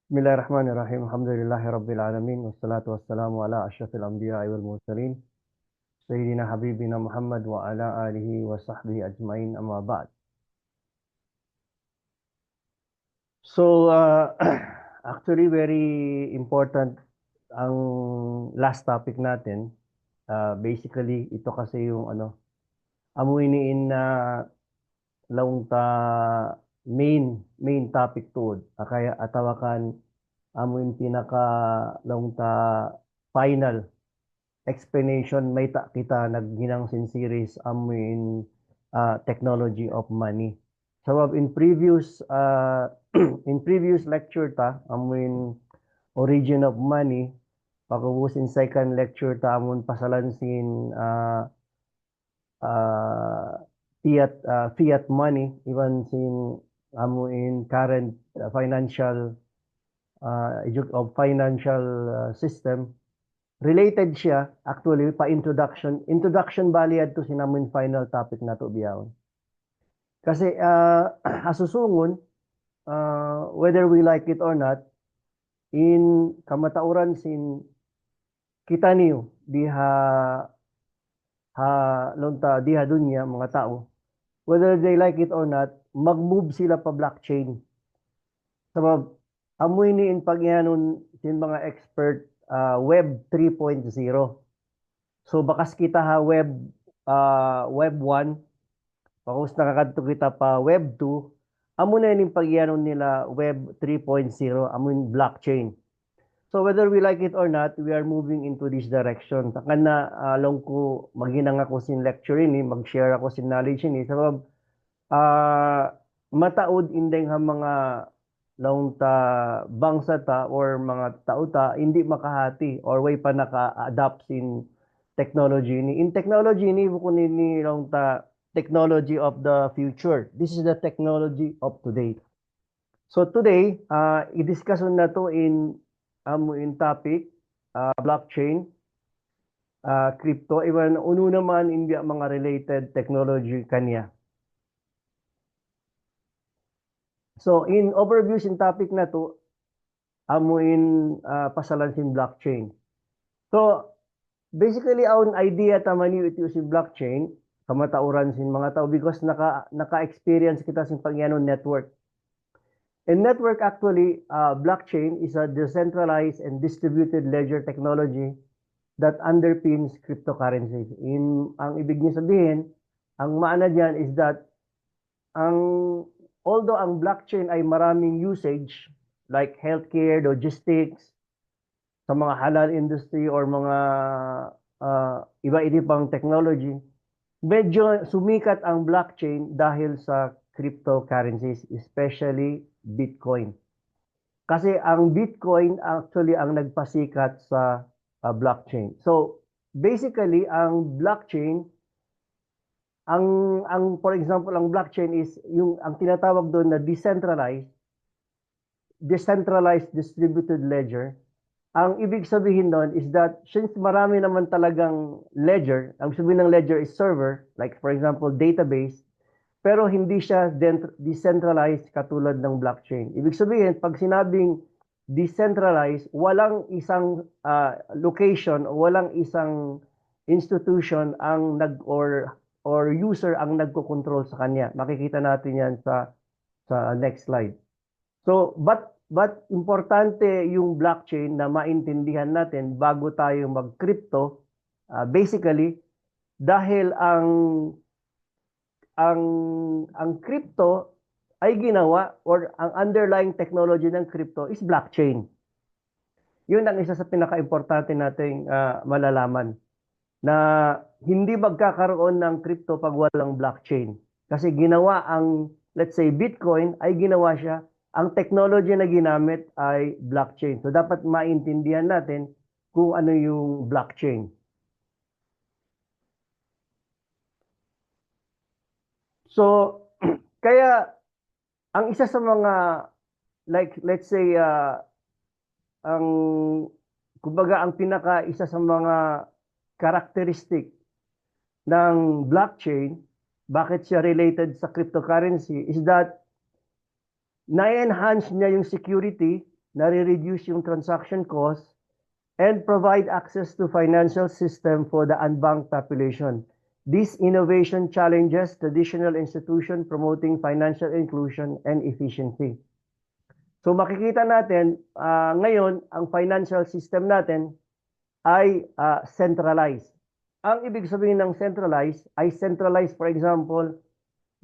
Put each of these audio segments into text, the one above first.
Bismillahirrahmanirrahim. Alhamdulillahi Rabbil Alamin. Wassalatu wassalamu ala ashrafil anbiya'i wal mursalin. Sayyidina Habibina Muhammad wa ala alihi wa sahbihi ajmain amma ba'd. So, actually very important ang last topic natin. Basically, ito kasi yung amuy niin na laung ta main topic tuod. Kaya atawakan amuin pinaka laung ta final explanation may kita nagginang sin series amin technology of money. So in previous in previous lecture ta amin origin of money pagkabusin second lecture ta amon pasalansin uh, fiat money even sin amuin current financial of financial system. Related siya, actually, introduction baliad to sinamin final topic na to biyawon. Kasi asusungon, whether we like it or not, in kamatauran sin kita niyo, diha dunya, mga tao, whether they like it or not, mag-move sila pa blockchain. Sabab, amoy ni in pagyanon sin mga expert Web 3.0. So bakas kita ha Web 1, bakas nakakadto kita pa Web 2, amo na yung pagyanon nila Web 3.0, amo yung blockchain. So whether we like it or not, we are moving into this direction. Takan na long ko maginang ako sin lecture ini, mag-share ako sin knowledge ini sabab mataod indeng ha mga laung ta bangsa ta or mga tao ta hindi makahati or way pa naka-adapt sin technology ni. In technology ni bukod ni laung ta technology of the future. This is the technology of today. So today, i-discuss na to in topic blockchain, crypto, even uno naman in mga related technology kanya. So in overviews in topic na to, amuin pasalansin blockchain. So basically ang idea taman ito si blockchain, kamatauran sin mga tao because naka-experience kita sin pagyanon network. In network actually, blockchain is a decentralized and distributed ledger technology that underpins cryptocurrencies. Ang ibig niya sabihin, ang maana diyan is that although ang blockchain ay maraming usage like healthcare, logistics, sa mga halal industry or mga iba-iba pang technology, medyo sumikat ang blockchain dahil sa cryptocurrencies, especially Bitcoin. Kasi ang Bitcoin actually ang nagpasikat sa blockchain. So basically ang blockchain ang for example ang blockchain is yung ang tinatawag doon na decentralized distributed ledger. Ang ibig sabihin doon is that since marami naman talagang ledger, ang sabihin ng ledger is server, like for example database, pero hindi siya decentralized katulad ng blockchain. Ibig sabihin, pag sinabing decentralized, walang isang location, walang isang institution ang or user ang nagko-control sa kanya. Makikita natin yan sa next slide. So, but importante yung blockchain na maintindihan natin bago tayo mag-crypto, basically, dahil ang crypto ay ginawa or ang underlying technology ng crypto is blockchain. Yun ang isa sa pinaka-importante nating malalaman na hindi magkakaroon ng crypto pag walang blockchain. Kasi ginawa let's say, Bitcoin ay ginawa siya, ang technology na ginamit ay blockchain. So dapat maintindihan natin kung ano yung blockchain. So, kaya ang isa sa mga like let's say ang kumbaga ang pinaka isa sa mga characteristic ng blockchain, bakit siya related sa cryptocurrency is that na-enhance niya yung security nare-reduce yung transaction cost, and provide access to financial system for the unbanked population. This innovation challenges traditional institutions promoting financial inclusion and efficiency. So makikita natin, ngayon, ang financial system natin ay centralized. Ang ibig sabihin ng centralized ay centralized, for example,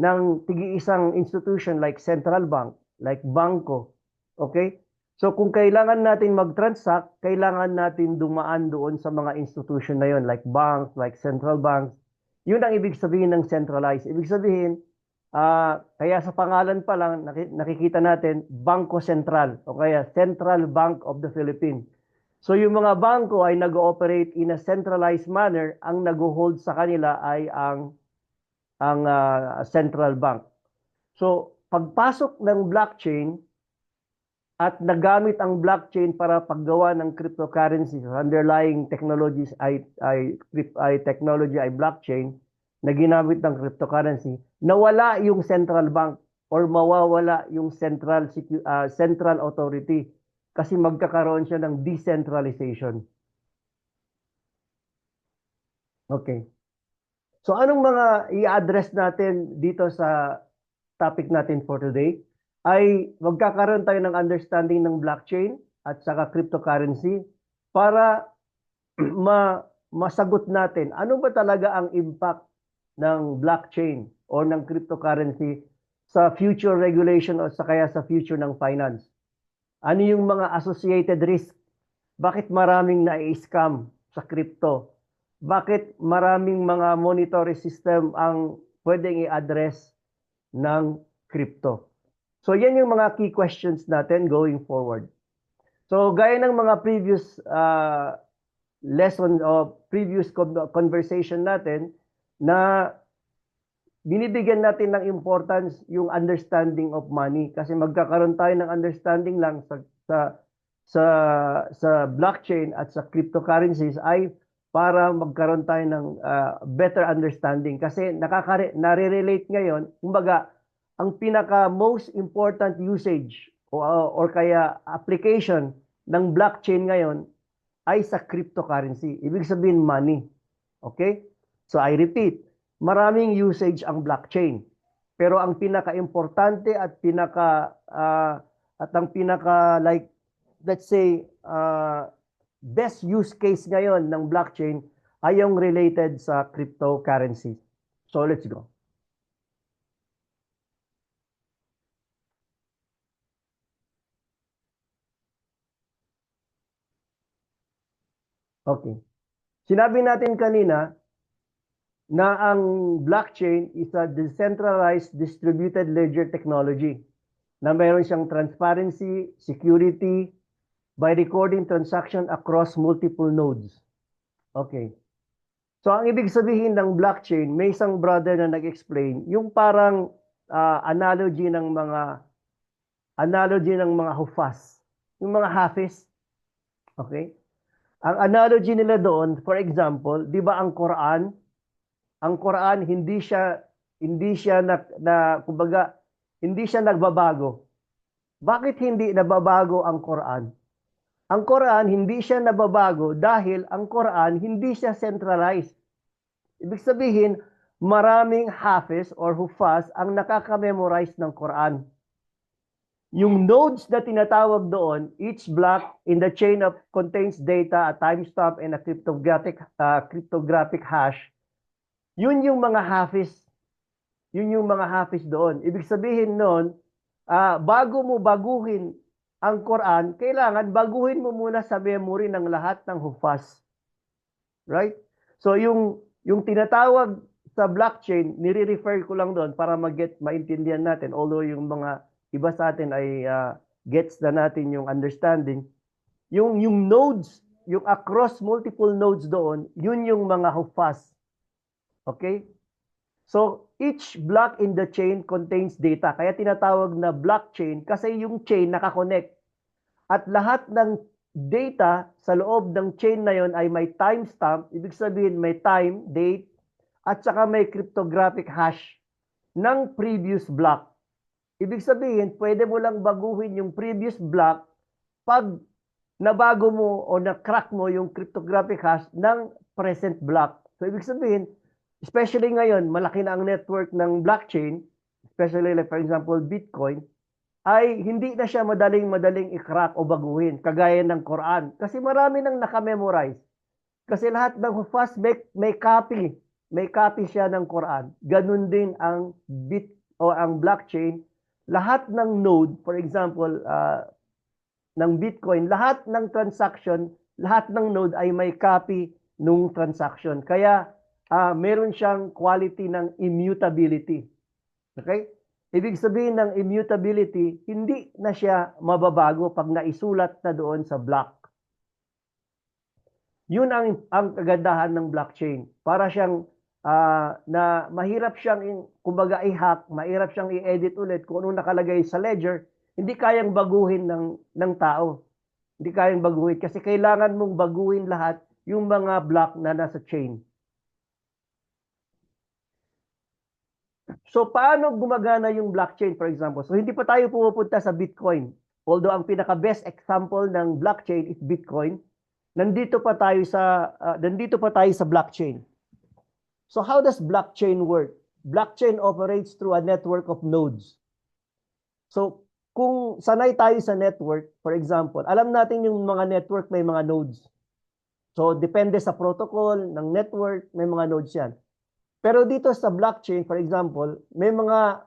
ng tigi-isang institution like central bank, like bangko. Okay? So kung kailangan natin mag-transact, kailangan natin dumaan doon sa mga institution na yon like banks, like central banks. Yun ang ibig sabihin ng centralized. Ibig sabihin, kaya sa pangalan pa lang nakikita natin Bangko Sentral o kaya Central Bank of the Philippines. So yung mga bangko ay nag-ooperate in a centralized manner, ang nag-hold sa kanila ay ang central bank. So pagpasok ng blockchain at nagamit ang blockchain para paggawa ng cryptocurrency, underlying technologies ay technology ay blockchain na ginamit ng cryptocurrency, nawala yung central bank or mawawala yung central authority kasi magkakaroon siya ng decentralization. Okay. So anong mga i-address natin dito sa topic natin for today? Ay magkakaroon tayo ng understanding ng blockchain at saka cryptocurrency para masagot natin ano ba talaga ang impact ng blockchain o ng cryptocurrency sa future regulation o sa kaya sa future ng finance. Ano yung mga associated risk? Bakit maraming na-scam sa crypto? Bakit maraming mga monetary system ang pwedeng i-address ng crypto? So yan yung mga key questions natin going forward. So gaya ng mga previous lesson o previous conversation natin na binibigyan natin ng importance yung understanding of money kasi magkakaroon tayo ng understanding lang sa blockchain at sa cryptocurrencies ay para magkaroon tayo ng better understanding kasi nare-relate ngayon, kumbaga ang pinaka most important usage or kaya application ng blockchain ngayon ay sa cryptocurrency. Ibig sabihin money. Okay? So I repeat, maraming usage ang blockchain. Pero ang pinaka-importante at ang pinaka like let's say best use case ngayon ng blockchain ay yung related sa cryptocurrency. So let's go. Okay. Sinabi natin kanina na ang blockchain is a decentralized distributed ledger technology na mayroon siyang transparency, security, by recording transaction across multiple nodes. Okay. So ang ibig sabihin ng blockchain, may isang brother na nag-explain, yung parang analogy ng mga hufas, yung mga hafis. Okay? Ang analogy nila doon, for example, 'di ba ang Quran hindi siya kumbaga hindi siya nagbabago. Bakit hindi nababago ang Quran? Ang Quran hindi siya nababago dahil ang Quran hindi siya centralized. Ibig sabihin, maraming hafiz or hufaz ang nakaka-memorize ng Quran. Yung nodes na tinatawag doon, each block in the chain of contains data, a timestamp, and a cryptographic hash. Yun yung mga hafiz. Yun yung mga hafiz doon. Ibig sabihin noon, bago mo baguhin ang Quran, kailangan baguhin mo muna sa memory ng lahat ng hufaz. Right? So yung tinatawag sa blockchain, nire-refer ko lang doon para maintindihan natin. Although yung mga iba sa atin ay gets na natin yung understanding. Yung nodes, yung across multiple nodes doon, yun yung mga hufaz. Okay? So, each block in the chain contains data. Kaya tinatawag na blockchain kasi yung chain nakakonect. At lahat ng data sa loob ng chain na yon ay may timestamp. Ibig sabihin may time, date, at saka may cryptographic hash ng previous block. Ibig sabihin, pwede mo lang baguhin yung previous block pag nabago mo o na-crack mo yung cryptographic hash ng present block. So, ibig sabihin, especially ngayon, malaki na ang network ng blockchain, especially like for example, Bitcoin, ay hindi na siya madaling i-crack o baguhin, kagaya ng Quran. Kasi marami nang nakamemorize. Kasi lahat ng fast may copy siya ng Quran. Ganun din ang ang blockchain. Lahat ng node, for example, ng Bitcoin, lahat ng transaction, lahat ng node ay may copy nung transaction. Kaya meron siyang quality ng immutability. Okay? Ibig sabihin ng immutability, hindi na siya mababago pag naisulat na doon sa block. Yun ang kagandahan ng blockchain. Para siyang na mahirap siyang kumbaga i-hack, mahirap siyang i-edit ulit kung anong nakalagay sa ledger, hindi kayang baguhin ng tao. Hindi kayang baguhin kasi kailangan mong baguhin lahat yung mga block na nasa chain. So, paano gumagana yung blockchain, for example? So, hindi pa tayo pumupunta sa Bitcoin. Although, ang pinaka-best example ng blockchain is Bitcoin, nandito pa tayo sa blockchain. So, how does blockchain work? Blockchain operates through a network of nodes. So, kung sanay tayo sa network, for example, alam natin yung mga network may mga nodes. So, depende sa protocol ng network, may mga nodes yan. Pero dito sa blockchain, for example, may mga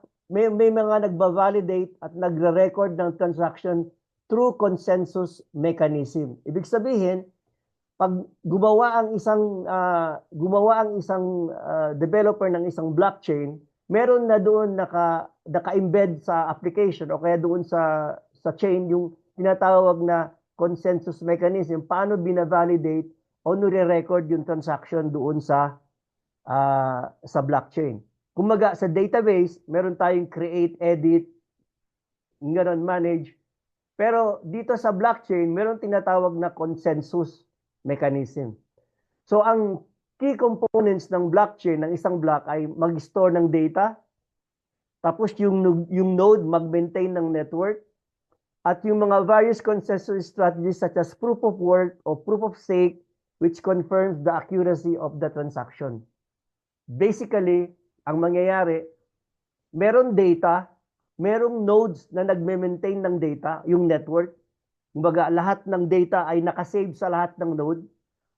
nagba-validate at nagre-record ng transaction through consensus mechanism. Ibig sabihin, pag gumawa ang isang developer ng isang blockchain, meron na doon naka-embed sa application o kaya doon sa chain yung tinatawag na consensus mechanism. Paano bina-validate o nire-record yung transaction doon sa blockchain. Kumaga sa database, meron tayong create, edit, ngayon manage. Pero dito sa blockchain, meron tinatawag na consensus mechanism. So ang key components ng blockchain, ng isang block ay mag-store ng data, tapos yung node mag-maintain ng network, at yung mga various consensus strategies such as proof of work or proof of stake, which confirms the accuracy of the transaction. Basically, ang mangyayari, meron data, merong nodes na nagme-maintain ng data, yung network. Kumbaga, lahat ng data ay nakasave sa lahat ng node.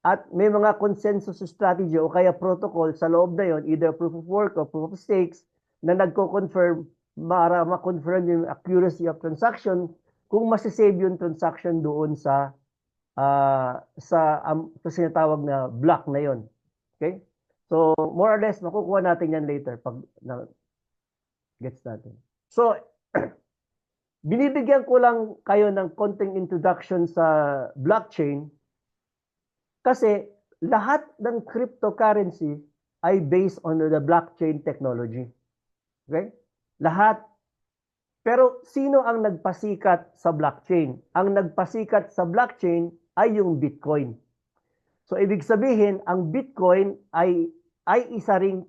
At may mga consensus strategy o kaya protocol sa loob na yon, either proof of work or proof of stakes, na nagko-confirm para ma-confirm yung accuracy of transaction kung masisave yung transaction doon sa sinatawag na block na yon. Okay? So, more or less, makukuha natin yan later pag gets natin. So, binibigyan ko lang kayo ng konting introduction sa blockchain kasi lahat ng cryptocurrency ay based on the blockchain technology. Okay? Lahat. Pero sino ang nagpasikat sa blockchain? Ang nagpasikat sa blockchain ay yung Bitcoin. So, ibig sabihin, ang Bitcoin ay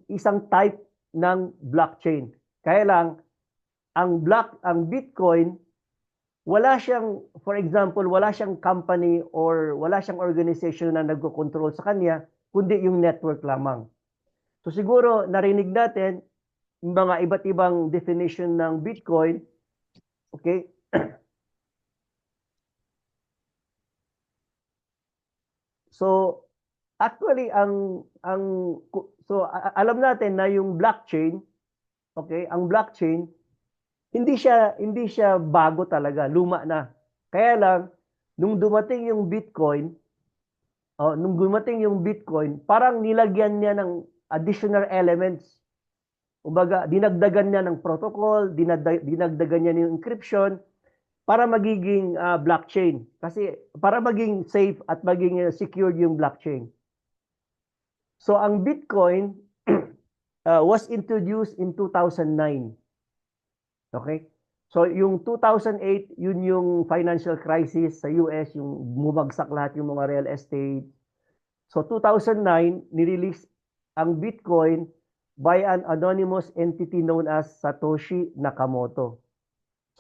isang type ng blockchain. Kaya lang, ang Bitcoin, wala siyang, for example, wala siyang company or wala siyang organization na nagko-control sa kanya, kundi yung network lamang. So siguro, narinig natin yung mga iba't ibang definition ng Bitcoin. Okay? So, actually, alam natin na yung blockchain, okay, ang blockchain, hindi siya bago talaga, luma na. Kaya lang, nung dumating yung Bitcoin, parang nilagyan niya ng additional elements. Kumbaga, dinagdagan niya ng protocol, dinagdagan niya ng encryption, para magiging blockchain. Kasi para maging safe at maging secure yung blockchain. So ang Bitcoin was introduced in 2009. Okay? So yung 2008, yun yung financial crisis sa US, yung bumagsak lahat yung mga real estate. So 2009, nirelease ang Bitcoin by an anonymous entity known as Satoshi Nakamoto.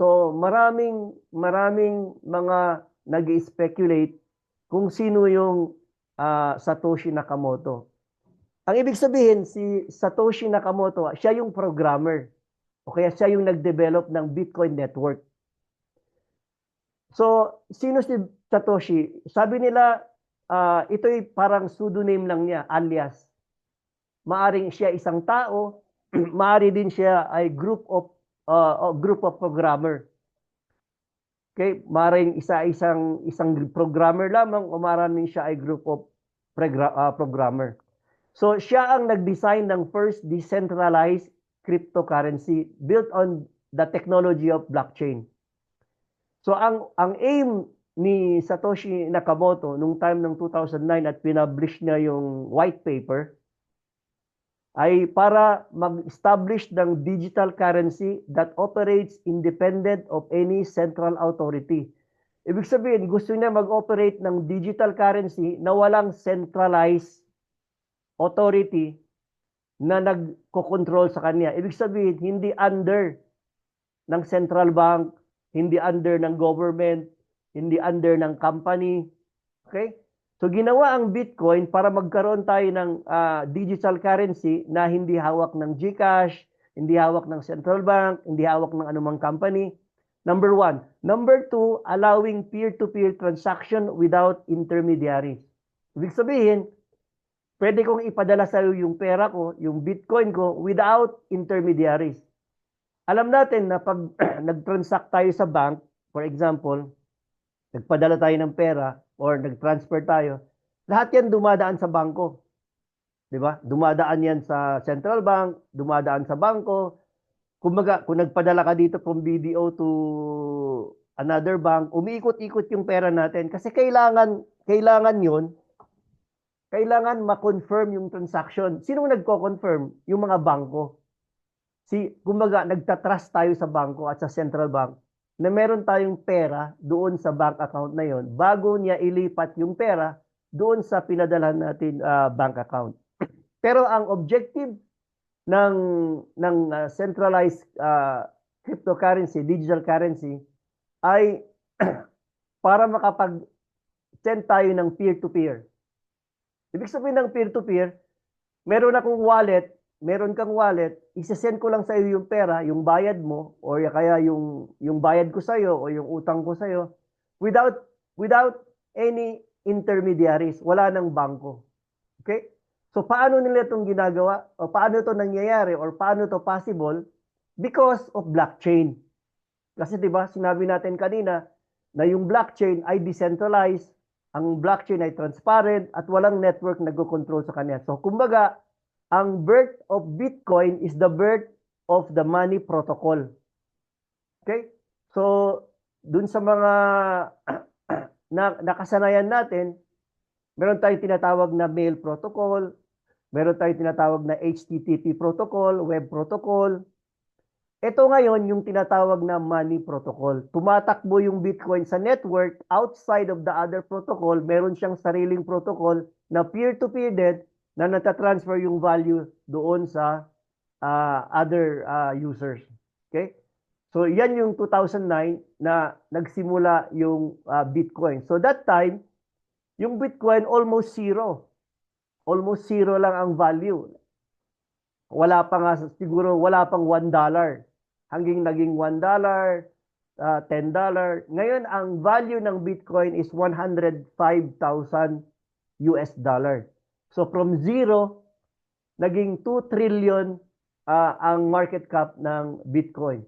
So maraming mga nag-speculate kung sino yung Satoshi Nakamoto. Ang ibig sabihin, si Satoshi Nakamoto, siya yung programmer. O kaya siya yung nag-develop ng Bitcoin network. So, sino si Satoshi? Sabi nila, ito'y parang pseudonym lang niya, alias. Maaring siya isang tao, maari din siya ay group of programmer. Okay, maring isang programmer lamang o maraming siya ay group of programmer. So siya ang nag-design ng first decentralized cryptocurrency built on the technology of blockchain. So ang aim ni Satoshi Nakamoto nung time ng 2009 at pinablish niya yung white paper ay para mag-establish ng digital currency that operates independent of any central authority. Ibig sabihin, gusto niya mag-operate ng digital currency na walang centralized authority na nagko-control sa kanya. Ibig sabihin, hindi under ng central bank, hindi under ng government, hindi under ng company. Okay? So ginawa ang Bitcoin para magkaroon tayo ng digital currency na hindi hawak ng GCash, hindi hawak ng central bank, hindi hawak ng anumang company. Number one. Number two, allowing peer-to-peer transaction without intermediaries. Ibig sabihin, pwede kong ipadala sa iyo yung pera ko, yung Bitcoin ko, without intermediaries. Alam natin na pag nag-transact tayo sa bank, for example, nagpadala tayo ng pera or nag-transfer tayo, lahat yan dumadaan sa bangko. Di ba? Dumadaan yan sa central bank, dumadaan sa bangko. Kumbaga, kung nagpadala ka dito from BDO to another bank, umiikot-ikot yung pera natin kasi kailangan yun, kailangan ma-confirm yung transaction. Sino nagko-confirm? Yung mga bangko. Kumbaga, nagtatrust tayo sa bangko at sa central bank na meron tayong pera doon sa bank account na yon bago niya ilipat yung pera doon sa pinadalhan natin bank account. Pero ang objective ng centralized cryptocurrency, digital currency, ay para makapag-send tayo ng peer-to-peer. Ibig sabihin ng peer-to-peer, meron kang wallet, isesend ko lang sa iyo yung pera, yung bayad mo, o kaya yung bayad ko sa iyo o yung utang ko sa iyo, without any intermediaries, wala nang bangko. Okay? So paano nila itong ginagawa? O paano ito nangyayari? Or paano ito possible? Because of blockchain. Kasi 'di ba, sinabi natin kanina na yung blockchain ay decentralized, ang blockchain ay transparent at walang network nagko-control sa kanya. So kumbaga, ang birth of Bitcoin is the birth of the money protocol. Okay? So, dun sa mga nakasanayan natin, meron tayong tinatawag na mail protocol, meron tayong tinatawag na HTTP protocol, web protocol. Ito ngayon yung tinatawag na money protocol. Tumatakbo yung Bitcoin sa network outside of the other protocol, meron siyang sariling protocol na peer-to-peer din na natatransfer yung value doon sa other users. Okay? So, yan yung 2009 na nagsimula yung Bitcoin. So, that time, yung Bitcoin almost zero. Almost zero lang ang value. Wala pa nga, siguro wala pang $1. Hanggang naging $1, $10. Ngayon, ang value ng Bitcoin is 105,000 US dollar. So from zero, naging 2 trillion ang market cap ng Bitcoin.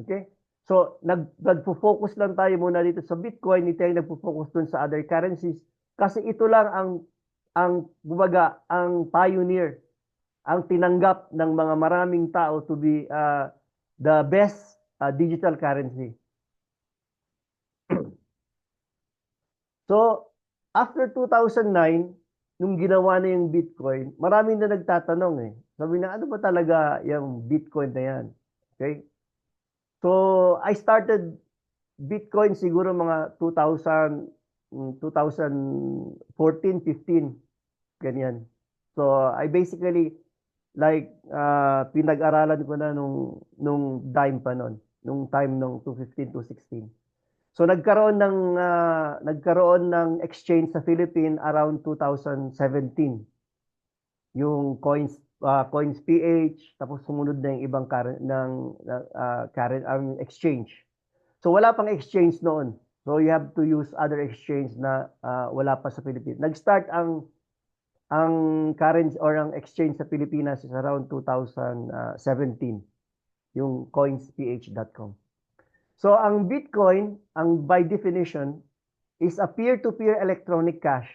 Okay? So nagpo-focus lang tayo muna dito sa Bitcoin, hindi tayo nagpo-focus dun sa other currencies kasi ito lang ang pioneer, ang tinanggap ng mga maraming tao to be the best digital currency. So after 2009, nung ginawa na yung Bitcoin, marami na nagtatanong eh. Sabi na, ano ba talaga yung Bitcoin na yan? Okay? So, I started Bitcoin siguro mga 2014, 15. Ganyan. So, I basically, pinag-aralan ko na nung dime pa nun. Nung time nung 2015, 2016. So nagkaroon ng exchange sa Philippines around 2017. Yung Coins PH, tapos sumunod na yung ibang current exchange. So wala pang exchange noon. So you have to use other exchange na wala pa sa Philippines. Nag-start ang currency or ang exchange sa Pilipinas is around 2017, yung coinsph.com. So ang Bitcoin, ang by definition, is a peer-to-peer electronic cash.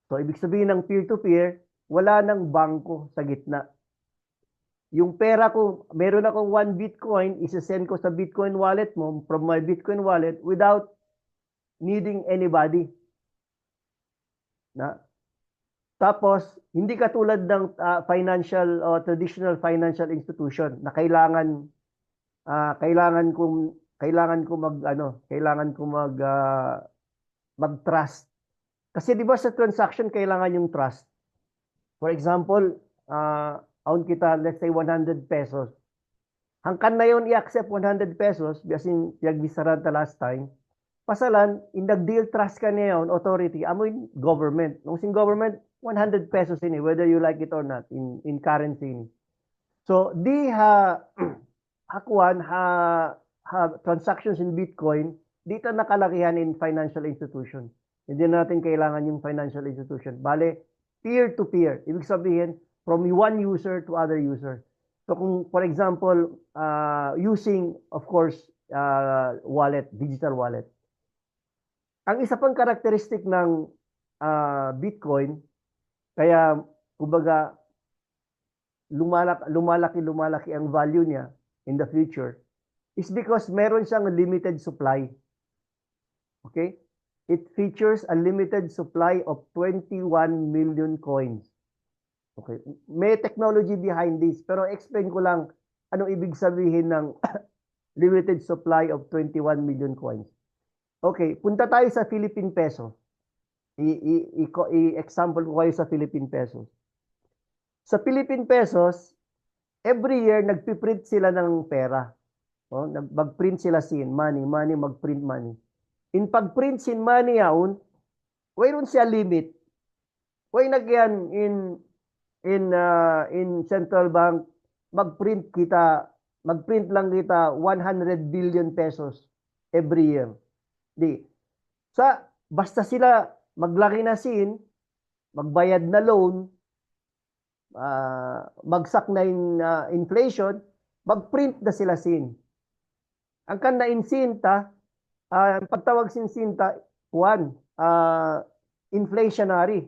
So ibig sabihin ng peer-to-peer, wala nang bangko sa gitna. Yung pera ko, meron akong 1 Bitcoin, isa-send ko sa Bitcoin wallet mo from my Bitcoin wallet without needing anybody. Tapos, hindi katulad ng financial o traditional financial institution na kailangan ko mag-trust. Kasi 'di ba sa transaction kailangan yung trust. For example, own kita, let's say 100 pesos. Hangkan na yon i-accept 100 pesos, biasing yagbisaran ta last time. Pasalan, in nag-deal trust ka niya yon, authority, amoy government. Nung sing government, 100 pesos ini, whether you like it or not, in currency ini. So, di transactions in Bitcoin, dito nakalakihan in financial institution. Hindi natin kailangan yung financial institution. Bale, peer-to-peer. Ibig sabihin, from one user to other user. So kung, for example, using, of course, wallet, digital wallet. Ang isa pang karakteristik ng Bitcoin, kaya, kumbaga, lumalaki ang value niya in the future, is because meron siyang limited supply. Okay? It features a limited supply of 21 million coins. Okay. May technology behind this, pero explain ko lang anong ibig sabihin ng limited supply of 21 million coins. Okay, punta tayo sa Philippine peso. I-example ko kayo sa Philippine pesos. Sa Philippine pesos, every year nagpiprint sila ng pera. Oh, mag-print sila money, mag-print money. In pag-print money yaon, mayroon siya limit. Way nagyan in central bank, mag-print lang kita 100 billion pesos every year. Basta sila maglaki na magbayad na loan, bagsak na in inflation, mag-print na sila Ang kan na insinta, pagtawag sinta, inflationary.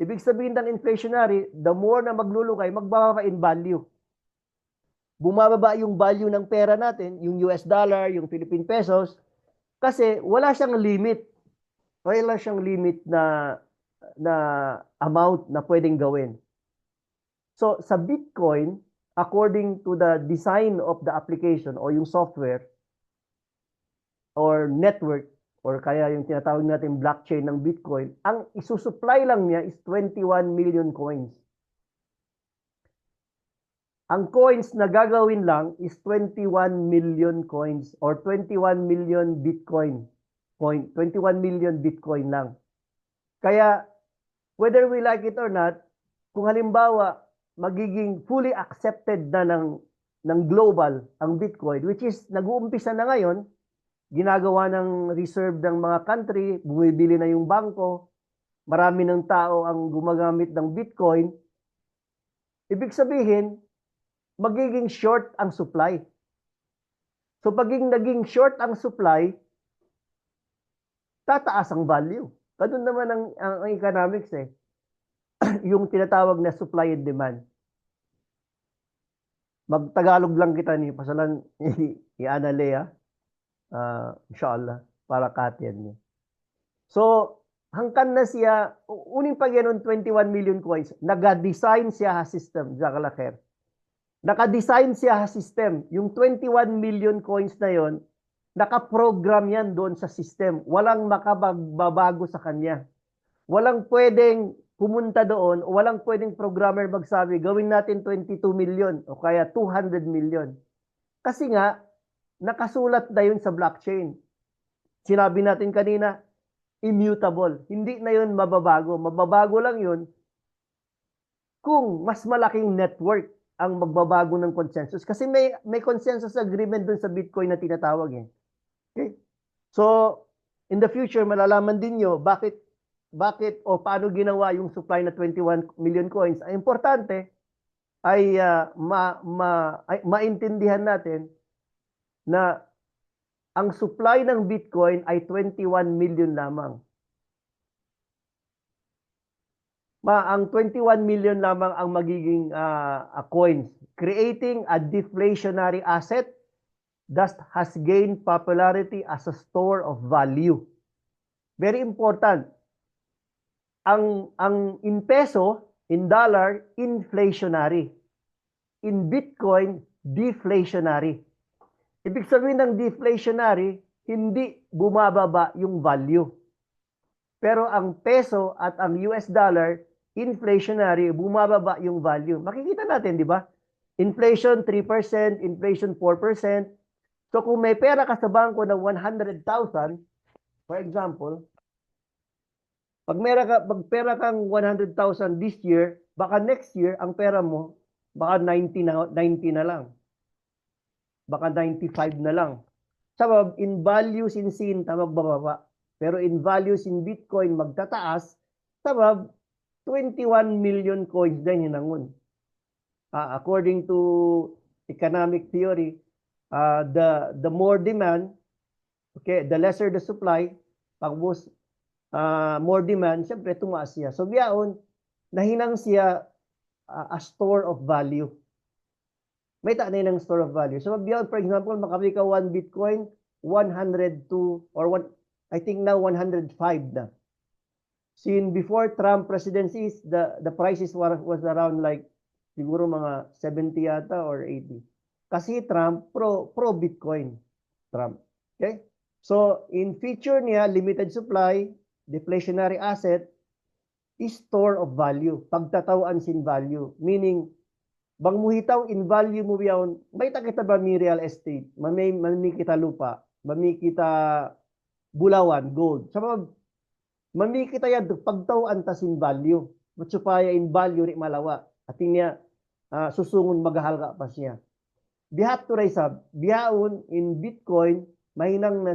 Ibig sabihin ng inflationary, the more na maglulukay, magbababa in value. Bumababa yung value ng pera natin, yung US dollar, yung Philippine pesos, kasi wala siyang limit. Wala siyang limit na amount na pwedeng gawin. So sa Bitcoin, according to the design of the application o yung software, or network, or kaya yung tinatawag natin blockchain ng Bitcoin, ang isusupply lang niya is 21 million coins. Ang coins na gagawin lang is 21 million coins or 21 million Bitcoin. 21 million Bitcoin lang. Kaya, whether we like it or not, kung halimbawa, magiging fully accepted na ng global ang Bitcoin, which is nag-uumpisa na ngayon, ginagawa ng reserve ng mga country, bumibili na yung bangko, marami ng tao ang gumagamit ng Bitcoin. Ibig sabihin, magiging short ang supply. So paging naging short ang supply, tataas ang value. Ganun naman ang economics yung tinatawag na supply and demand. Magtagalog lang kita ni Pasalan i-Ana Lea. Inshallah, para katiyan niya. So, hangkan na siya, uning pagyanon 21 million coins, nag-design siya ha system, Zakalaker. Naka-design siya ha system. Yung 21 million coins na yon, naka-program yan doon sa system. Walang makabagbabago sa kanya. Walang pwedeng pumunta doon, o walang pwedeng programmer magsabi, gawin natin 22 million o kaya 200 million. Kasi nga, nakasulat na yun sa blockchain. sinabi natin kanina, immutable. Hindi na yun mababago. Mababago lang yun kung mas malaking network ang magbabago ng consensus. Kasi may consensus agreement dun sa Bitcoin na tinatawag eh. Okay? So, in the future, malalaman din nyo bakit o paano ginawa yung supply na 21 million coins. Ang importante ay maintindihan natin na ang supply ng Bitcoin ay 21 million lamang. Ang 21 million lamang ang magiging coins, creating a deflationary asset that has gained popularity as a store of value. Very important. Ang in peso, in dollar, inflationary. In Bitcoin, deflationary. Ibig sabihin ng deflationary, hindi bumababa yung value. Pero ang peso at ang US dollar, inflationary, bumababa yung value. Makikita natin, di ba? Inflation 3%, inflation 4%. So kung may pera ka sa bangko na 100,000, for example, pag pera kang 100,000 this year, baka next year, ang pera mo, baka 90 na lang. Baka 95 na lang. Sabab, in values in sin, magbababa. Pero in values in Bitcoin, magtataas. Sabab, 21 million coins din hinangon. According to economic theory, the more demand, okay, the lesser the supply, pag more demand, siyempre tumaas siya. So biyaon, nahinang siya a store of value. May taanay ng store of value. So biyaon, for example, makabili ka 1 Bitcoin, 102 or I think now 105 na. Since before Trump presidency, the prices was around like siguro mga 70 yata or 80. Kasi Trump pro Bitcoin. Trump. Okay? So in feature niya, limited supply, deflationary asset is store of value. Pagtatawaan sin value. Meaning, bang muhitaw in value mo biyaon, may takita ba mi real estate? May kita lupa? May kita bulawan, gold? Sabab, mami kita yan, pagtawaan ta sin value. Matsupaya in value ri malawa. Ating niya, susungon maghahalga pa siya. Bihat to raise up, biyaon in Bitcoin, nahinang na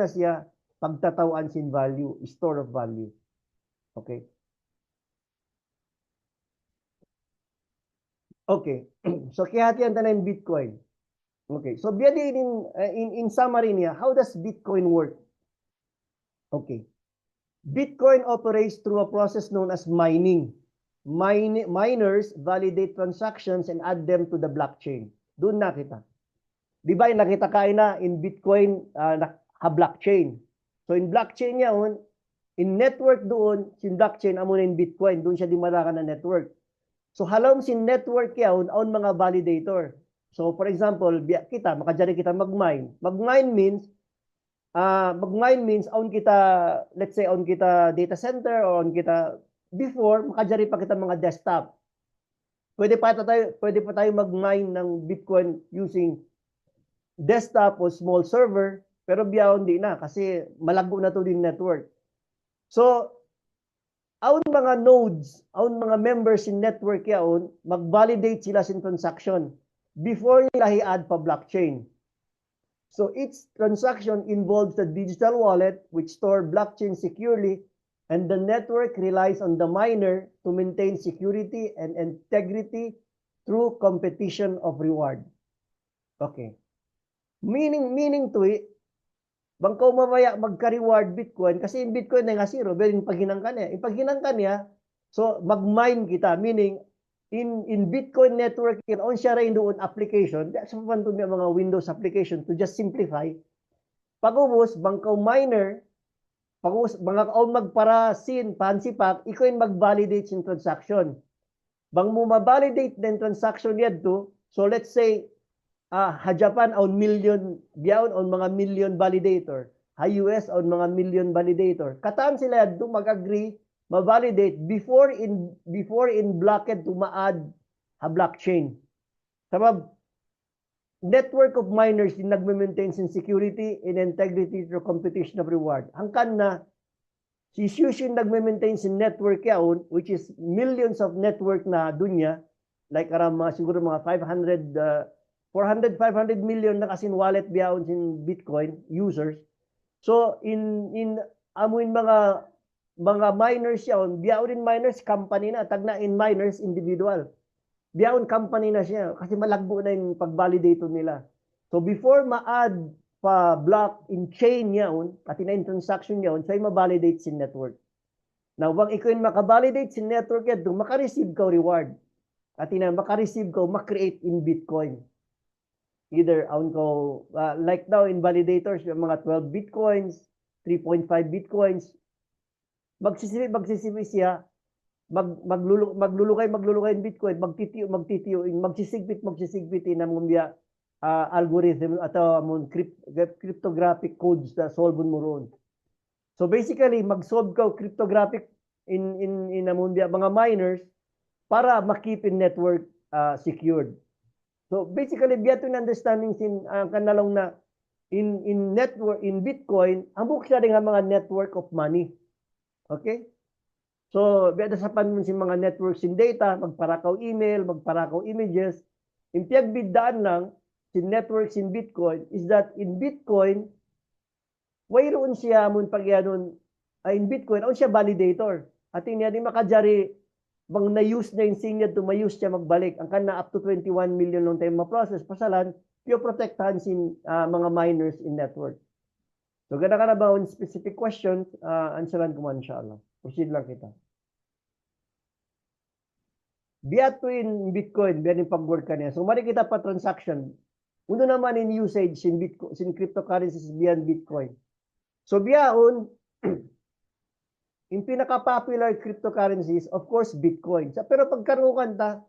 siya pagtatawaan sin value, store of value. Okay? Okay. So kihatian ta na in Bitcoin. Okay. So biyadi in summary niya, how does Bitcoin work? Okay. Bitcoin operates through a process known as mining. Miners validate transactions and add them to the blockchain. Doon nakita. Di ba nakita kayo na in Bitcoin blockchain. So in blockchain niya in network doon, sin blockchain amo na in Bitcoin, doon siya dimala na network. So halom sin network yaon on mga validator. So for example, kita makadiri kita mag-mine. Mag-mine means on kita, let's say on kita data center or on kita before makadiri pa kita mga desktop. Pwede pa tayo mag-mine ng Bitcoin using desktop o small server, pero biyaon di na kasi malago na to din network. So aun mga nodes, aun mga members in network yaon, mag-validate sila sin transaction before nila i-add pa blockchain. So each transaction involves the digital wallet which store blockchain securely, and the network relies on the miner to maintain security and integrity through competition of reward. Okay. Meaning to it, bangkaw mamaya magka-reward Bitcoin kasi in Bitcoin na nga zero, pero yung paghinang ka niya. Yung paghinang ka niya, so mag-mine kita, meaning in Bitcoin network, on siya rin doon application, sa papanto niya mga Windows application to just simplify. Pag-ubos, bangkaw miner, pag-ubos, mga kaon magparasin, pansipak, ikaw yung mag-validate yung transaction. Bang mo ma-validate den transaction yadto, so let's say, Japan on million biyaon on mga million validator, US on mga million validator. Kataan sila do mag-agree, ma-validate before in blocked to ma-add a blockchain. Sabab network of miners din nagme-maintain sin security and integrity through computation of reward. Hangkan na si Shushin nagme-maintain sin network yaon, which is millions of network na dunya, like around mga siguro mga 400, 500 million na kasin wallet biyaon sin Bitcoin users. So in amuin mga miners yaon, biyaon miners company na, tagna in miners individual. Biyaon company na siya kasi malagbo na yung pag-validator nila. So before ma-add pa block in chain yaon, pati na yung transaction yaon, so ma-validate sin network. Now, wag ikaw yung maka-validate sin network yan, maka-receive ka reward. At na maka-receive ka, ma-create in Bitcoin. Either aun ko, like now in validators, yung mga 12 Bitcoins, 3.5 Bitcoins, magsisibi siya, maglulukay in Bitcoin, magtitiyo, magsisigpit na mumya algorithm atau cryptographic codes na solve mo ron. So basically, mag-solve ka cryptographic in mumya mga miners para ma-keep in network secured. So basically, biyato na understanding sin kanalong na in network in Bitcoin, ambok siya rin ang mga network of money. Okay? So, biyada sa panun si mga networks in data, magparakaw email, magparakaw images. Yung piyagbidaan lang, si networks in Bitcoin, is that in Bitcoin, wayroon siya mun pagyanon, in Bitcoin, on siya validator. At niya di makajari, bang na-use na yung sinya, tumayuse siya magbalik. Ang kana up to 21 million long time ma-process, pasalan, pure protectahan sin mga miners in network. So, ganda ka na ba on specific questions? Answeran ko man, inshallah. Proceed lang kita. Biyato in Bitcoin, biyan yung pag-work ka niya. So, mali kita pa transaction. Uno naman in usage in Bitcoin, in cryptocurrencies beyond Bitcoin. So, biyaon, in pinaka-popular cryptocurrencies, of course, Bitcoin. Pero pagkarukan ta,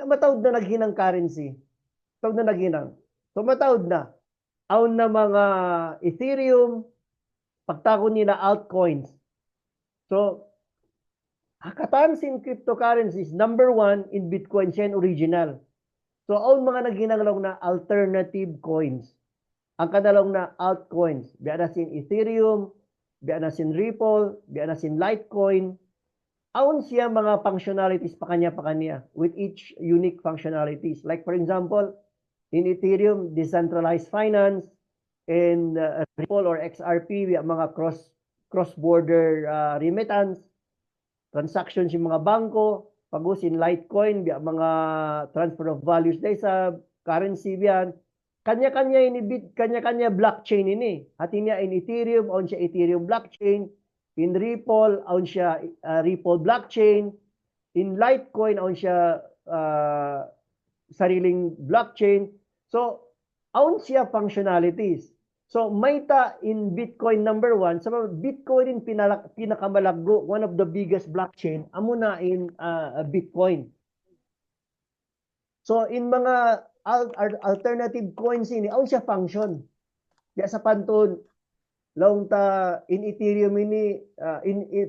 matawad na naghinang currency. Matawad na naghinang. So, matawad na. Aun na mga Ethereum, pagtako nila altcoins. So, hakatan sin cryptocurrencies, number 1 in Bitcoin siya original. So, aun mga naghinanglaw na alternative coins. Ang kanalong na altcoins. Biya na sin Ethereum, biya na sin Ripple, biya na sin Litecoin. Aun siya mga functionalities pa kanya with each unique functionalities. Like for example, in Ethereum, decentralized finance, and Ripple or XRP, mga cross-border remittance, transactions yung mga bangko, pagos in Litecoin, mga transfer of values day sa currency yan. Kanya-kanya blockchain ini. Hati niya in Ethereum, on siya Ethereum blockchain. In Ripple, on siya Ripple blockchain. In Litecoin, on siya sariling blockchain. So, aun siya functionalities. So, mayta in Bitcoin number 1, sa Bitcoin in pinakamalaggo, one of the biggest blockchain, amo na in Bitcoin. So, in mga alternative coins ini, aun siya function. Kaya sa panton, laung ta in Ethereum ini,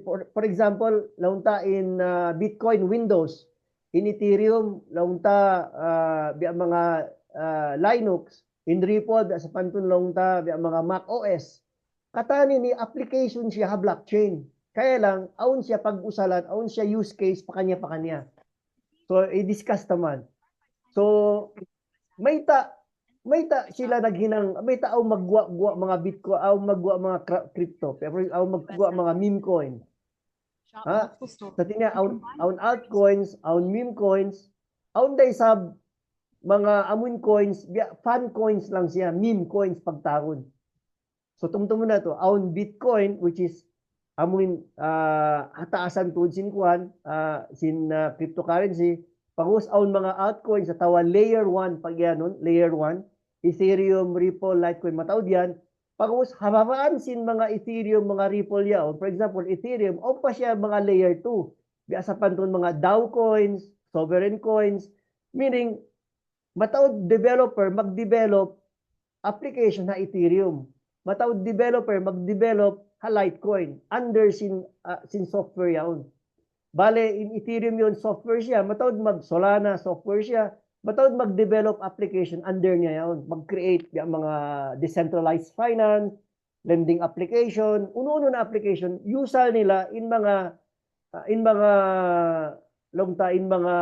for example, laung ta in Bitcoin Windows, in Ethereum, laung ta mga Linux, in Ripple, sa panton laung ta mga Mac OS. Katani ni application siya ha blockchain. Kaya lang, aun siya pag-usalan, aun siya use case pa kanya. So, i-discuss naman. So, mayta sila naghinang, mayta aw magwa mga Bitcoin, aw magwa mga crypto, pero aw magwa mga meme coin. Ha? Sa tinya, aun altcoins, aun meme coins, aun day sab mga amun coins, fan coins lang siya, meme coins pagtaon. So tungtong na to, aun Bitcoin, which is amun hataasan tuod sin kuan, sin cryptocurrency, pagos aun mga altcoins sa tawa layer 1 pagyanon, layer 1, Ethereum, Ripple, Litecoin matawd yan. Pagos hababaan sin mga Ethereum, mga Ripple yaon. For example, Ethereum, o pa siya mga layer 2. Biya sa panton mga DAO coins, sovereign coins, meaning matawd developer mag-develop application na Ethereum. Matawd developer mag-develop ha Litecoin under sin software yaon. Bale in Ethereum yon software siya, matawd mag Solana software siya, Matawid mag-develop application under niya yun. Mag-create yung mga decentralized finance, lending application, uno-uno na application, usual nila in mga longta in mga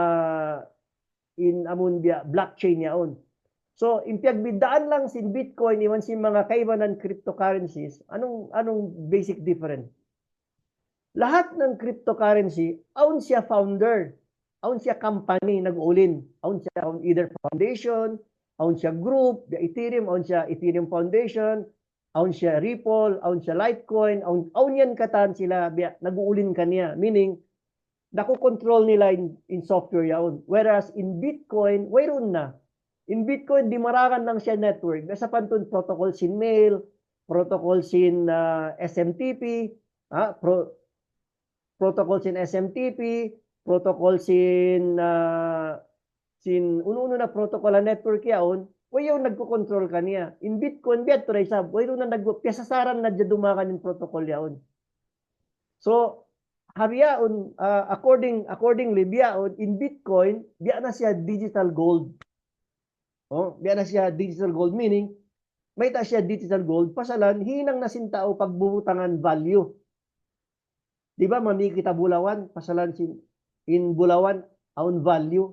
in amon biya blockchain yaon. So impiag bidaan lang sin Bitcoin iwan sin mga kaibanan cryptocurrencies, anong basic difference? Lahat ng cryptocurrency, aun siya founder, aun siya company nag-ulin, aun siya either foundation, aun siya group, the Ethereum, aun siya Ethereum Foundation, aun siya Ripple, aun siya Litecoin, aun yan katan sila nag-uulin kaniya, meaning nakokontrol nila in software yaon. Whereas in Bitcoin, wayron na. In Bitcoin, di marakan lang siya network. Nasa pantun protocol sin mail, protocol sin SMTP, protocol sin SMTP, protocol sin uno-uno na protocol na network yaon, way yung nagko-control kaniya. In Bitcoin, biya to sab, way na piyasasaran na dyan dumakan yung protocol yaon. So, habiyaon, accordingly, biyaon, in Bitcoin, biya na siya digital gold. Oh, biya na siya digital gold, meaning, may ta siya digital gold, pasalan, hinang na sintao pagbubutangan value. Di ba, mamikita bulawan, pasalan in bulawan, aun value,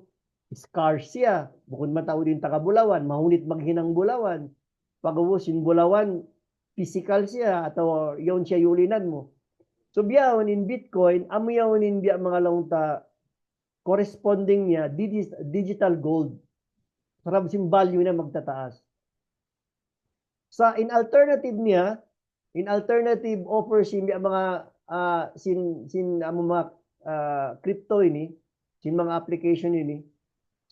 scarce siya. Bukod matao din taka bulawan, mahunit maghinang bulawan. Pagubos in bulawan, physical siya, atau yun siya yulinan mo. So biyawon in Bitcoin, amuyawon in biya mga longta corresponding niya digital gold. Sarap sim value na magtataas. Sa in alternative offers yung mga mga crypto ini, sin mga application ini.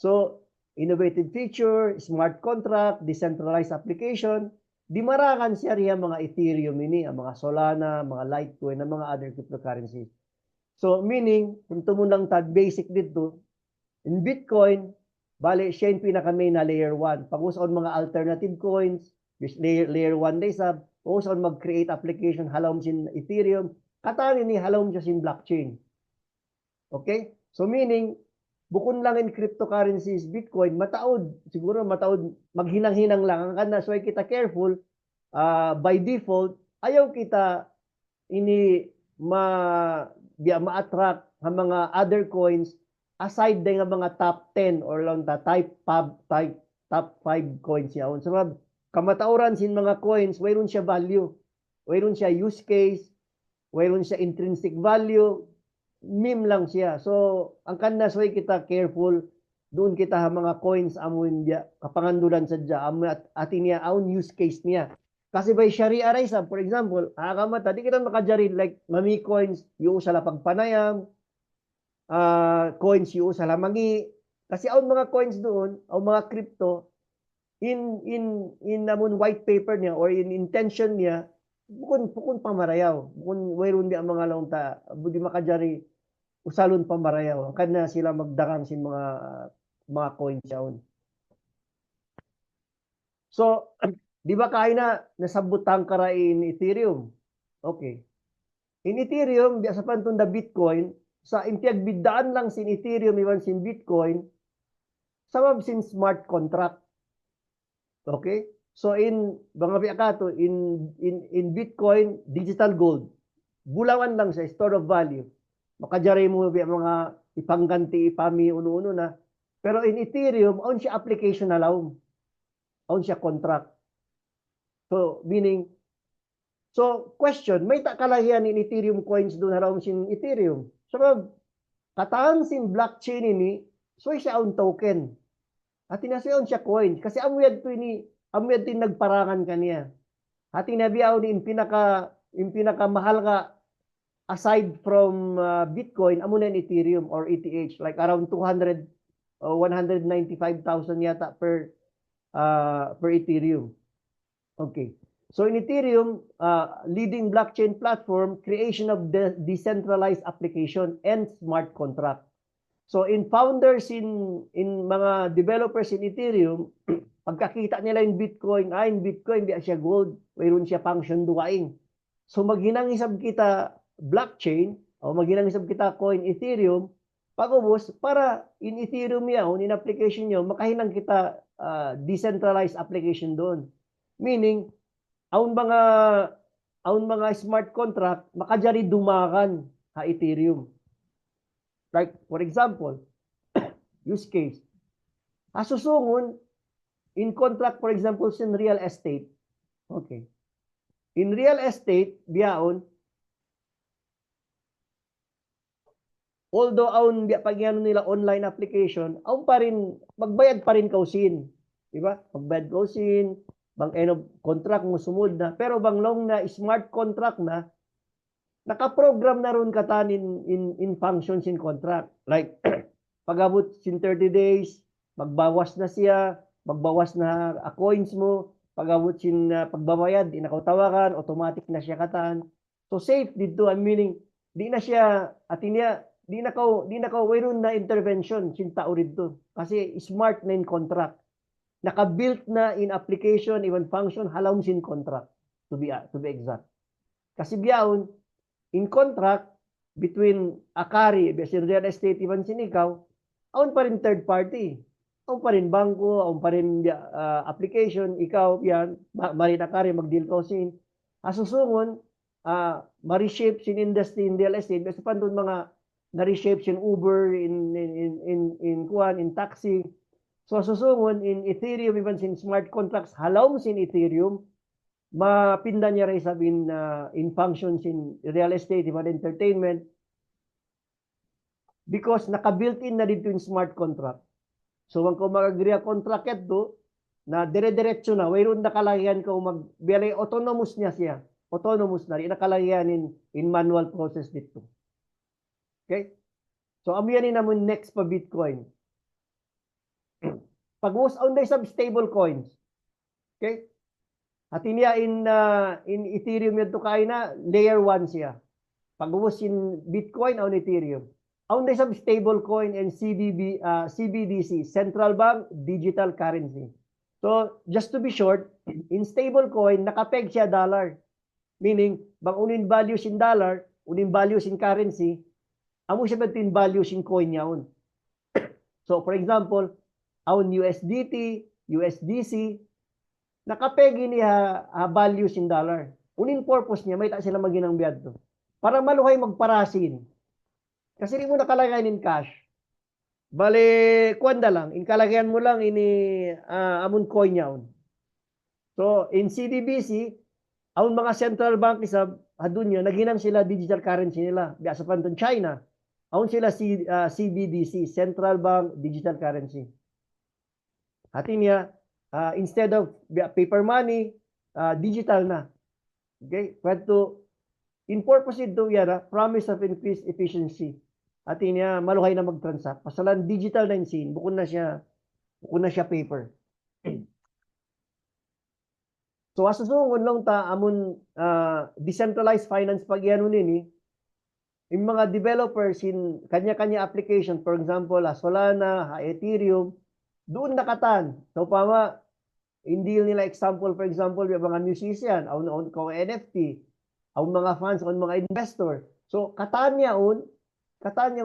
So innovative feature, smart contract, decentralized application, di marakan siya riya mga Ethereum ini, ang mga Solana, mga Litecoin, ang mga other cryptocurrencies. So meaning, kung tumunang tag basic dito, in Bitcoin, bali siya yung pinaka-main na layer 1. Pag-usaon mga alternative coins, layer 1 day sub, pag-usaon mag-create application, halawm sin Ethereum, katani ni halawm siya sin blockchain. Okay? So meaning, bukod lang in cryptocurrencies, Bitcoin, siguro mataod, maghinang-hinang lang. Ang kana, so kita careful, by default, ayaw kita ini ma-attract ang mga other coins aside din ng mga top 10 or lang top 5 coins yaon. So, kamatauran sin mga coins, mayroon siya value, mayroon siya use case, mayroon siya intrinsic value, meme lang siya. So, ang kannas way kita careful, doon kita ha mga coins amun dia kapangandulan sadya atin niya own use case niya. Kasi by Sharia Raisa, for example, akamata, di kita makajari like mami coins, yung sa lapagpanayam, coins yung sa lamangi. Kasi ang mga coins doon, ang mga crypto, in namun white paper niya or in intention niya, bukun pamarayaw. Bukun mayroon di ang mga launta, budi makajari, usalon pamarayaw. Kanya sila magdakang sin mga coins yaon. So, di ba kaya na nasabutang kara in Ethereum? Okay. In Ethereum, sa pantunda Bitcoin, sa impiag bidaan lang sin Ethereum, iwan sin Bitcoin, sabab sin smart contract. Okay? So in mga biakato, in Bitcoin, digital gold, bulawan lang sa store of value. Makajari mo mga ipangganti, ipami, uno-uno na. Pero in Ethereum, on siya application na laom. On siya contract. So, meaning, so, question, may takalahian in Ethereum coins doon haraw sin Ethereum. So, kataan sin blockchain ini, so siya on token. At tinasiyon siya coin. Kasi amuyad tin nagparangan kaniya. At tinabiyaw ni in pinaka mahal ka aside from Bitcoin, amo na Ethereum or ETH, like around 200 195,000 yata per Ethereum. Okay. So in Ethereum, leading blockchain platform, creation of the decentralized application and smart contract. So in founders, in mga developers in Ethereum, pagkakita nila in Bitcoin, in Bitcoin, di siya gold, mayroon siya function duwaing. So maghinangisab kita blockchain, o maghinangisab kita coin Ethereum, pag-ubos para in Ethereum yaon, in application nyo, makahinang kita decentralized application doon. Meaning, ang mga smart contract, makajari dumakan ha Ethereum. Like, for example, use case. Asusungon, in contract, for example, in real estate. Okay. In real estate, biyaon, although pag yan nila online application, aun pa rin, magbayad pa rin kausin. Diba? Magbayad kausin, bang end of contract mo sumud na. Pero bang long na smart contract na, nakaprogram na ron katan in functions in contract. Like, pag-abot sin 30 days, magbawas na siya, magbawas na coins mo, pag-abot sin pagbabayad, inakawtawakan, automatic na siya katan. So safe dito, I'm meaning, di na siya, atinya, di na ka, mayroon na intervention sin tao dito. Kasi smart na in contract. Naka-built na in application, even function, halawm sin contract, to be exact. Kasi biyaon, in contract, between Akari, sin real estate, even sin ikaw, aun pa rin third party. Aun pa rin bangko, aun pa rin application, ikaw, yan, marin Akari, mag-deal ko sin. Asusungon, ma-reshape sin industry in real estate, kasi pa doon mga na-reshape sin Uber, in taxi. So asusungon, in Ethereum, even sin smart contracts, halaw mo sin Ethereum, mapinda niya rin sabihin in functions in real estate, even entertainment, because naka-built-in na dito yung smart contract. So, kung mag-agree contract ito, na dire-diretso na, mayroon nakalagyan ko mag-bilay, autonomous niya siya. Autonomous na rin, nakalagyan in manual process dito. Okay? So, amiyanin naman next pa Bitcoin. Pag-was on the sub-stable coins. Okay? At niya in Ethereum yun to kaya na, layer 1 siya. Pag-was in Bitcoin on Ethereum. On the sub-stable coin and CBDC, Central Bank Digital Currency. So, just to be short, in stable coin, nakapeg siya dollar. Meaning, bang unin values in dollar, unin values in currency, amo siya ba tin values in coin niya un. So, for example, on USDT, USDC, nakapeg niya values in dollar. Unin purpose niya, may ta sila maginang biyad to. Para maluhay magparasin. Kasi di mo nakalagay in cash. Bale, kwanda lang. Inkalagyan mo lang amon coin niya. So, in CDBC, ang mga central bank isa, hadun niya, naginam sila digital currency nila. Sa panton China, ang sila CBDC, Central Bank Digital Currency. Hati niya, instead of paper money, digital na. Okay? Pero, in purpose ito, yan, promise of increased efficiency. At niya, maluhay na mag-transact. Pasalan, digital na sin, bukod na siya paper. So, asusungon lang amon decentralized finance pag yan nini, yung mga developers in kanya-kanya application, for example, Solana, Ethereum, doon nakatan. So, in deal nila example, for example, yung mga musician, on NFT, ang mga fans, ang mga investor. So, katanya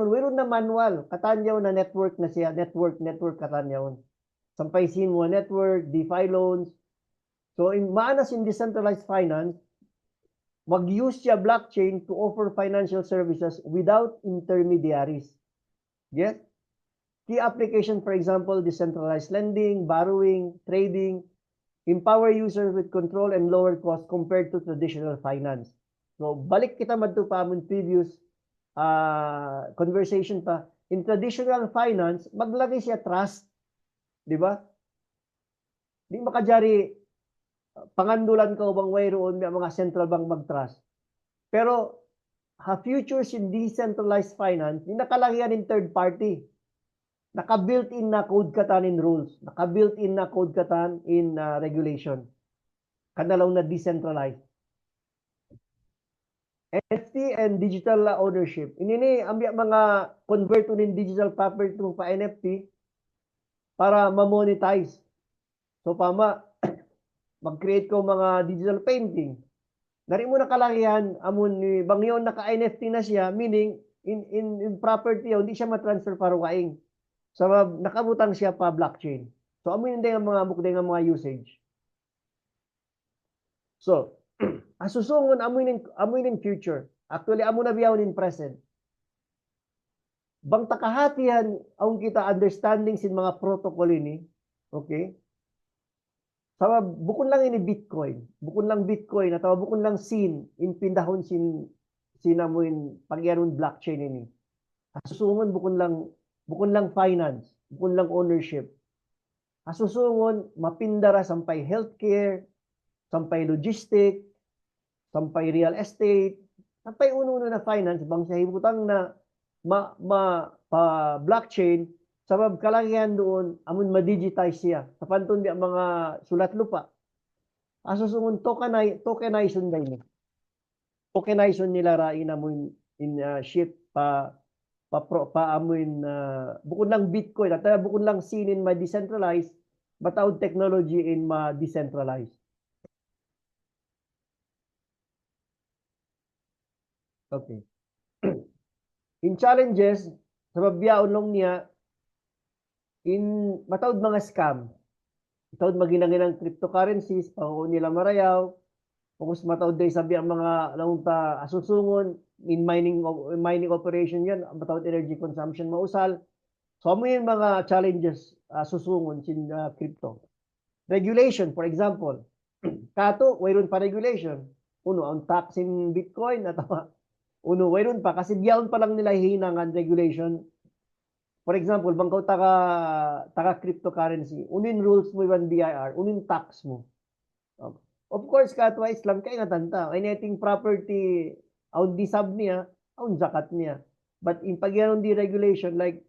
mayroon na manual, katanya na network na siya, network katanya sampay sin mo network, DeFi loans. So, maanas in decentralized finance, mag-use siya blockchain to offer financial services without intermediaries. Yes? Key application, for example, decentralized lending, borrowing, trading, empower users with control and lower cost compared to traditional finance. So, balik kita madto pa among previous conversation pa. In traditional finance, maglagay siya trust. Di ba? Di makajari pangandulan ka bang mayroon mga central bank mag-trust. Pero futures in decentralized finance, yung nakalagyan in third party. Naka-built-in na code katan in rules. Naka-built-in na code katan in regulation. Kanalaw na decentralized. NFT and digital ownership. Inini ambya mga convert in digital property mo pa NFT para ma-monetize. So mag-create ko mga digital painting. Dari mo nakalakihan amon ni bangyon naka NFT na siya, meaning in property, hindi siya matransfer para waing. So, nakabutang siya pa blockchain. So, amoy hindi nga mga mukday nga mga usage. So, asusungon amoy ning future. Actually, amo na biyaw nin present. Bang takahatian ang kita understanding sin mga protocol ini, okay? Sama bukod lang ini Bitcoin, bukod lang Bitcoin at bukod lang sin in pindahon sinamuin pagyaron blockchain ini. Asusungon bukod lang finance, bukod lang ownership. Asusungon mapindara sampay healthcare, sampay logistic, sampay real estate, sampay uno-uno na finance bang sa hibutang na pa blockchain sabab kalangian doon amun ma-digitize siya sa panton di mga sulat lupa asusungon tokenization day ni tokenization nila ra inamun in shit pa amuin bukod lang Bitcoin at bukod lang sinin ma-decentralize bataod technology in ma-decentralize. Okay. In challenges, sa babiyaon long niya, in matawad mga scam, matawad maginang-inang cryptocurrencies, panguon nila marayaw, kung matawad day sabi ang mga launta asusungon, in mining operation yan, matawad energy consumption mausal. So, mo yung mga challenges susungon sin crypto. Regulation, for example, kato, wayron pa regulation. Uno, ang tax in Bitcoin, at uno, wayron pa, kasi biyaon pa lang nila hinangan regulation. For example, bangkaw taka cryptocurrency, unin rules mo yung BIR, unin tax mo. Of course, katwa Islam, kaya nga tanta, ay neting property, aun disab niya, aun zakat niya. But in pagyanon di regulation, like,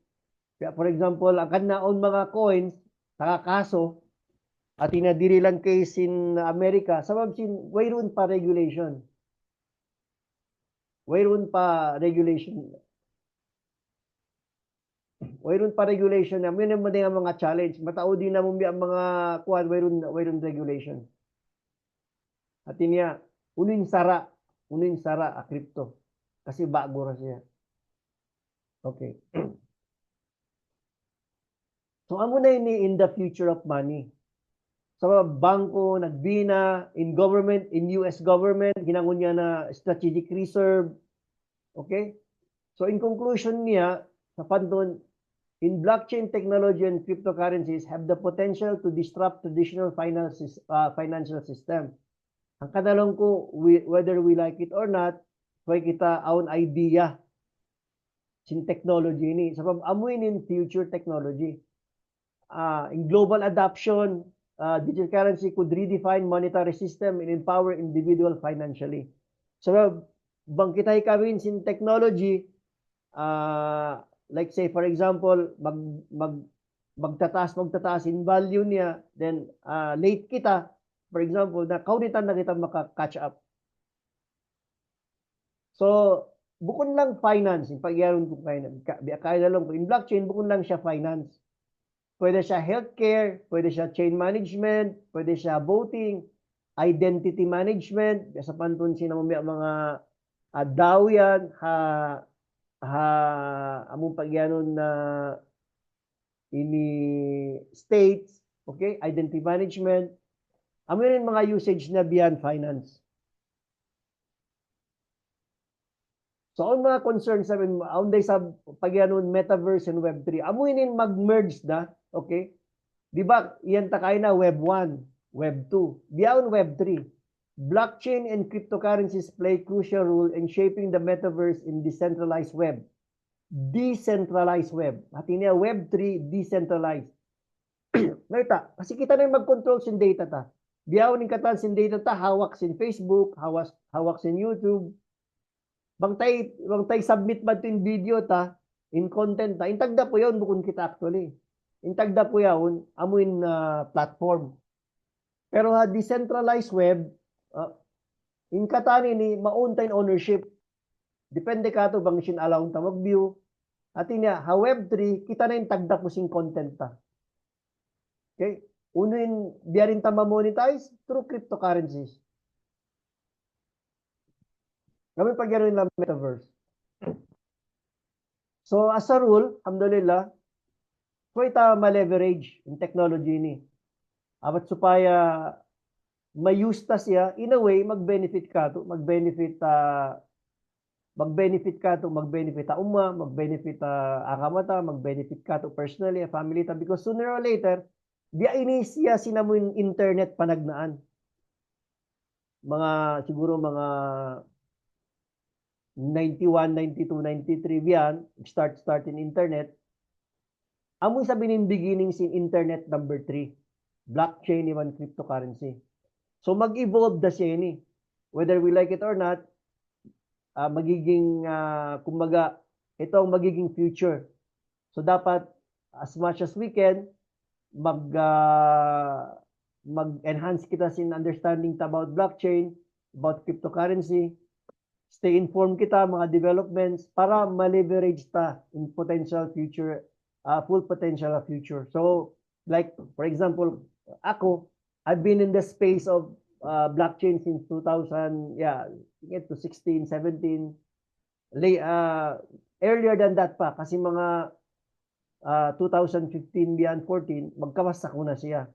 for example, ang kanaon mga coins, kaso, at inadirilan case in America, sabab sin, wayroon pa regulation. Wayroon pa regulation. Wayroon pa regulation na yun naman ang mga challenge. Matao din na mong ang mga kuwan, wayroon regulation. At niya, unin sara a crypto. Kasi bago ra siya. Okay. So, amo na ini in the future of money. Sa bangko, nagbina, in government, in US government, ginangon niya na strategic reserve. Okay? So, in conclusion niya, sa panton, in blockchain technology and cryptocurrencies have the potential to disrupt traditional financial system. Ang kanalong ko, whether we like it or not, may kita own idea sin technology ni. Sabab amuin in future technology. In global adoption, digital currency could redefine monetary system and empower individual financially. Sabab bang kita ikawin sin technology, like say for example, magtataas in value niya, then late kita, for example, na kaunitan na kita maka-catch up. So, bukod lang finance, yung pagyaron ko kaya lang in blockchain, bukod lang siya finance. Pwede siya healthcare, pwede siya chain management, pwede siya voting, identity management, sa pantun sinamumi mga daw yan, among pagyanon na ini states, okay, identity management, amin mga usage na beyond finance. So, ang mga concerns namin, aunday sa pagyanon metaverse and Web3, amuinin mag-merge na, okay? Di ba, iyan takay na Web 1, Web 2, beyond Web 3. Blockchain and cryptocurrencies play crucial role in shaping the metaverse in decentralized web. Decentralized web. At niya Web 3, decentralized. Merta, kasi kita na yung mag-control sin data ta. Biyawin ng katan sin data ta, hawak sin Facebook, hawak sin YouTube. Bangtay submit ba ito in video ta, in content ta. Intagda po yun, bukod kita actually. Intagda po yun, amuin platform. Pero decentralized web, in katani ni mauntain ownership. Depende ka to bang sin allow ta mag-view. At niya, Web 3, kita na yung tagda po sin content ta. Okay? Unuin, biyarin ta ma-monetize through cryptocurrencies. Kami pagyarin lang metaverse. So as a rule, alhamdulillah, so ita ma-leverage in technology ni. Abat supaya ma-use ta siya, in a way, mag-benefit ka to, mag-benefit ka to, mag-benefit ta umma, mag-benefit ta akamata, mag-benefit ka to personally, family ta, because sooner or later, di ini siya sinamun internet panagnaan. Mga, siguro mga 91, 92, 93 biyan, start in internet. Amoy sabi ng beginnings in internet number 3, blockchain even cryptocurrency. So mag-evolve da siya ni. Whether we like it or not, magiging, kumbaga, ito ang magiging future. So dapat, as much as we can, mag-enhance kita in understanding about blockchain, about cryptocurrency, stay informed kita mga developments para ma-leverage ta in potential future, full potential of future. So, like, for example, ako, I've been in the space of blockchain since 2000, to 16, 17, earlier than that pa, kasi mga 2015 beyond 14, magkawasak ko na siya.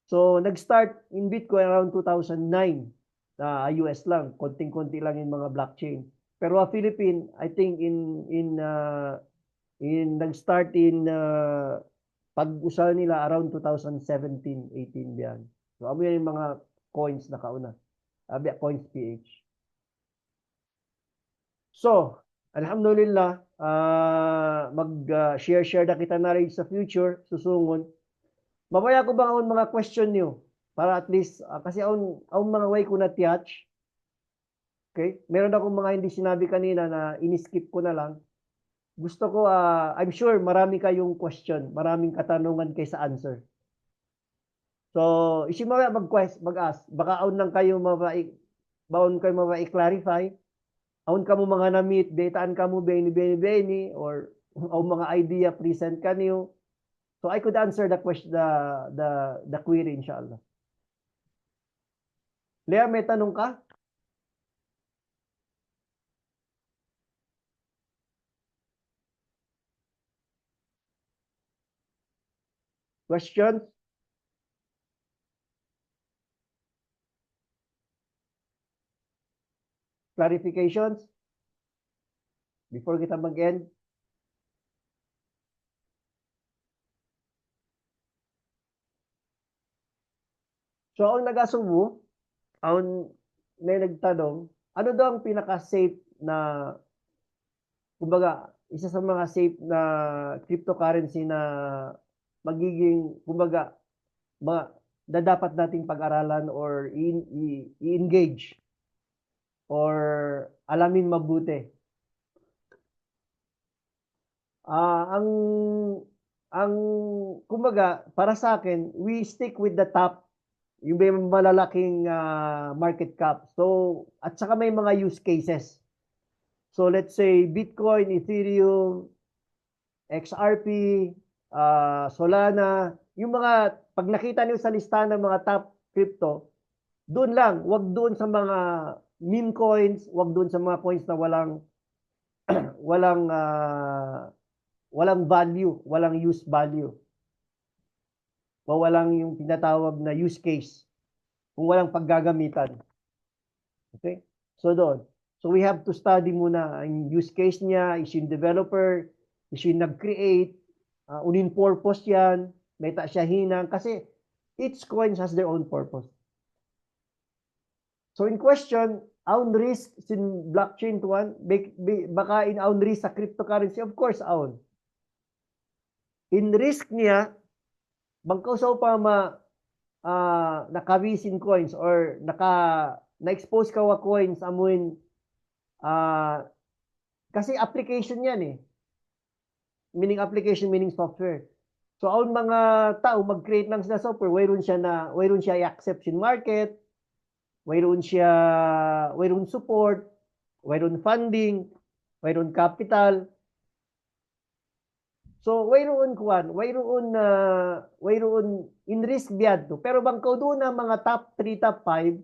So, nag-start in Bitcoin around 2009, US lang, konting-konti lang yung mga blockchain. Pero Philippine, I think nag-start in pag-usal nila around 2017, 18 yan. So, amo yan yung mga coins na kauna. Coins PH. So, alhamdulillah, mag-share na kita na rin sa future, susungon. Mamaya ko ba ang mga question niyo? Para at least, kasi ang mga way ko na tiatch. Okay? Meron akong mga hindi sinabi kanina na iniskip ko na lang. Gusto ko, I'm sure marami kayong question, maraming katanungan kaysa answer. So, isi mamaya mag-ask. Baka aun lang kayo i-clarify. Aun ka mo mga na-meet, dataan ka mo beni, or mga idea present ka niyo. So I could answer the question, the query, inshallah. Lea, may tanong ka? Questions? Clarifications? Before kita mag-end? So, ang nag-asubo, ang may nagtanong, ano daw ang pinaka-safe na, kumbaga, isa sa mga safe na cryptocurrency na magiging, kumbaga, na dapat nating pag-aralan or i-engage or alamin mabuti. Ang kumbaga, para sa akin, we stick with the top, yung may malalaking market cap. So, at saka may mga use cases. So, let's say Bitcoin, Ethereum, XRP, Solana, yung mga, pag nakita niyo sa listahan ng mga top crypto, doon lang, wag doon sa mga meme coins, wag doon sa mga coins na walang value, walang use value. O walang yung tinatawag na use case. Kung walang paggagamitan. Okay? So doon. So we have to study muna ang use case niya, is yung developer, is yung nag-create, unin purpose yan, may ta siya hinang, kasi each coin has their own purpose. So in question, own risk sin blockchain to one, baka in own risk sa cryptocurrency, of course, own. In risk niya, bangkausaw pa nakawisin coins or na-expose ka wa coins amuin kasi application yan eh. Meaning application, meaning software. So ang mga tao mag-create lang sila software, wayron siya i-accept in market, wayron support, wayron funding, wayron capital. So, wayroon in risk biyad to. Pero bangkaw doon na mga top 3, top 5,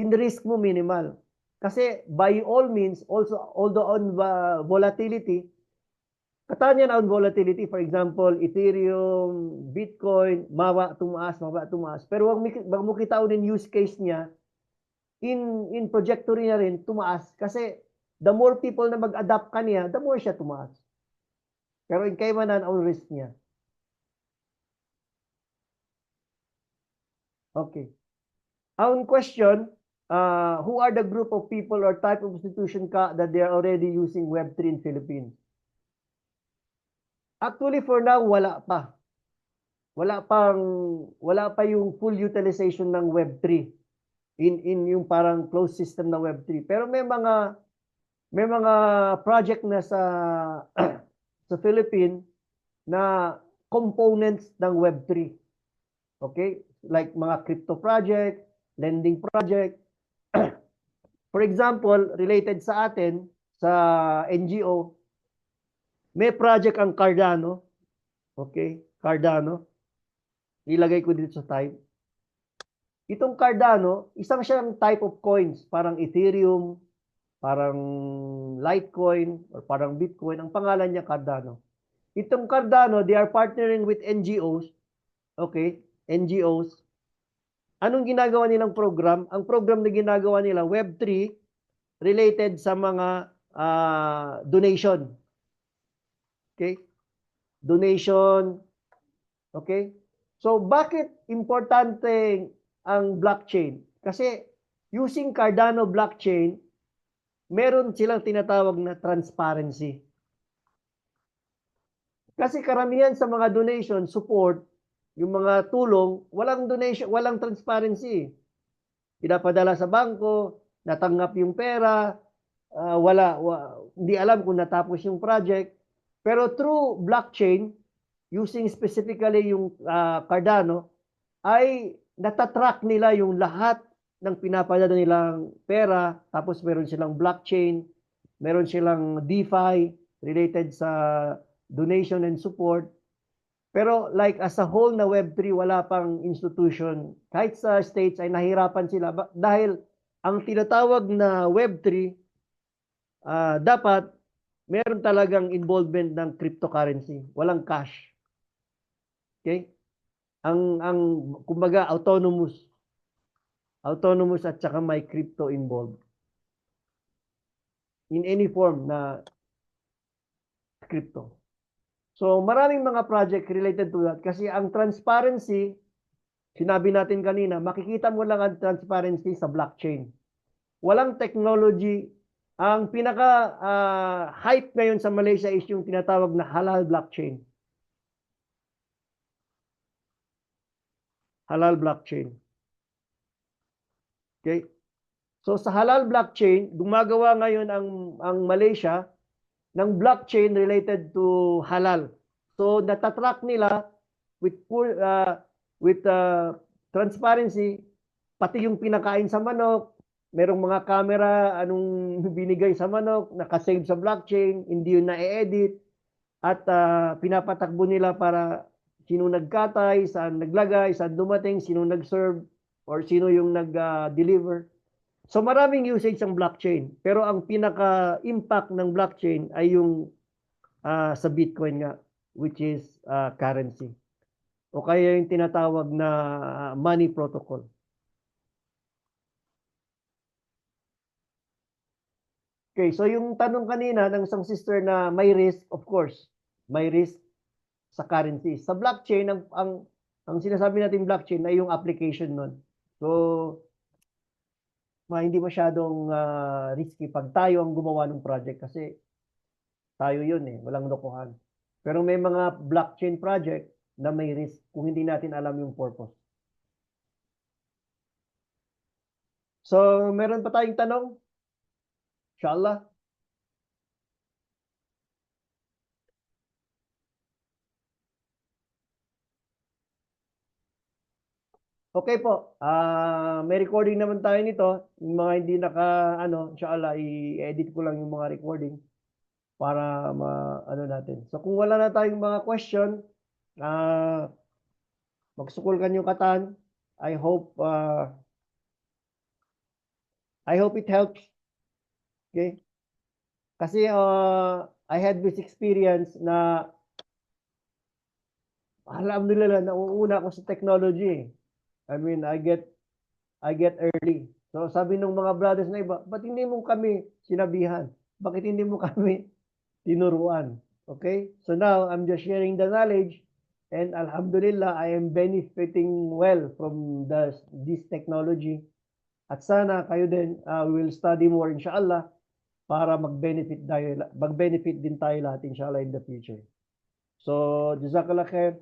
in risk mo minimal. Kasi by all means, also although on volatility, Kataan yan ang volatility. For example, Ethereum, Bitcoin, mawa, tumaas. Pero wag mo kitaunin use case niya, in trajectory niya rin, tumaas. Kasi the more people na mag-adapt kaniya, the more siya tumaas. Pero in kaymanan, ang risk niya. Okay. Ang question, who are the group of people or type of institution that they are already using Web3 in Philippines? Actually, for now, wala pa. Wala pa yung full utilization ng Web3 in yung parang closed system na Web3. Pero may mga project na sa sa Philippines na components ng Web3. Okay? Like mga crypto project, lending project. For example, related sa atin, sa NGO, may project ang Cardano. Okay? Cardano. Ilagay ko dito sa type. Itong Cardano, isang siyang type of coins, parang Ethereum, parang Litecoin, or parang Bitcoin. Ang pangalan niya Cardano. Itong Cardano, they are partnering with NGOs. Okay? NGOs. Anong ginagawa nilang program? Ang program na ginagawa nila, Web3, related sa mga donation. Okay? Donation. Okay? So, bakit importante ang blockchain? Kasi, using Cardano blockchain, meron silang tinatawag na transparency. Kasi karamihan sa mga donation, support, yung mga tulong, walang donation, walang transparency. Pinapadala sa bangko, natanggap yung pera, hindi alam kung natapos yung project. Pero through blockchain, using specifically yung Cardano, ay natatrack nila yung lahat ng pinapadala nilang pera, tapos meron silang blockchain, meron silang DeFi related sa donation and support. Pero like as a whole na Web3, wala pang institution. Kahit sa states ay nahirapan sila dahil ang tinatawag na Web3, dapat meron talagang involvement ng cryptocurrency. Walang cash. Okay? Ang kumbaga autonomous at saka may crypto involved. In any form na crypto. So maraming mga project related to that kasi ang transparency, sinabi natin kanina, makikita mo lang ang transparency sa blockchain. Walang technology. Ang pinaka hype ngayon sa Malaysia is yung tinatawag na halal blockchain. Halal blockchain. Okay? So sa halal blockchain, gumagawa ngayon ang Malaysia ng blockchain related to halal. So natatrack nila with transparency, pati yung pinakain sa manok, merong mga camera, anong binigay sa manok, nakasave sa blockchain, hindi yun na-edit, at pinapatakbo nila para sino nagkatay, saan naglagay, saan dumating, sino nag-serve, or sino yung nag-deliver. So maraming usage ang blockchain, pero ang pinaka-impact ng blockchain ay yung sa Bitcoin nga, which is currency. O kaya yung tinatawag na money protocol. Okay, so yung tanong kanina ng isang sister na may risk, of course, may risk sa currency. Sa blockchain, ang sinasabi natin blockchain ay yung application nun. So, hindi masyadong risky pag tayo ang gumawa ng project kasi tayo yun walang lokohan. Pero may mga blockchain project na may risk kung hindi natin alam yung purpose. So, meron pa tayong tanong? Inshallah. Okay po. May recording naman tayo nito. Yung mga hindi inshallah, i-edit ko lang yung mga recording para natin. So, kung wala na tayong mga question, magsukol ka yung katan. I hope it helps. Okay? Kasi I had this experience na alhamdulillah nauuna ako sa technology. I mean, I get early. So sabi ng mga brothers na iba, ba't hindi mo kami sinabihan? Bakit hindi mo kami tinuruan? Okay? So now I'm just sharing the knowledge and alhamdulillah I am benefiting well from this technology. At sana kayo din will study more inshallah para mag-benefit din tayo lahat inshallah in the future. So jazakallah khair.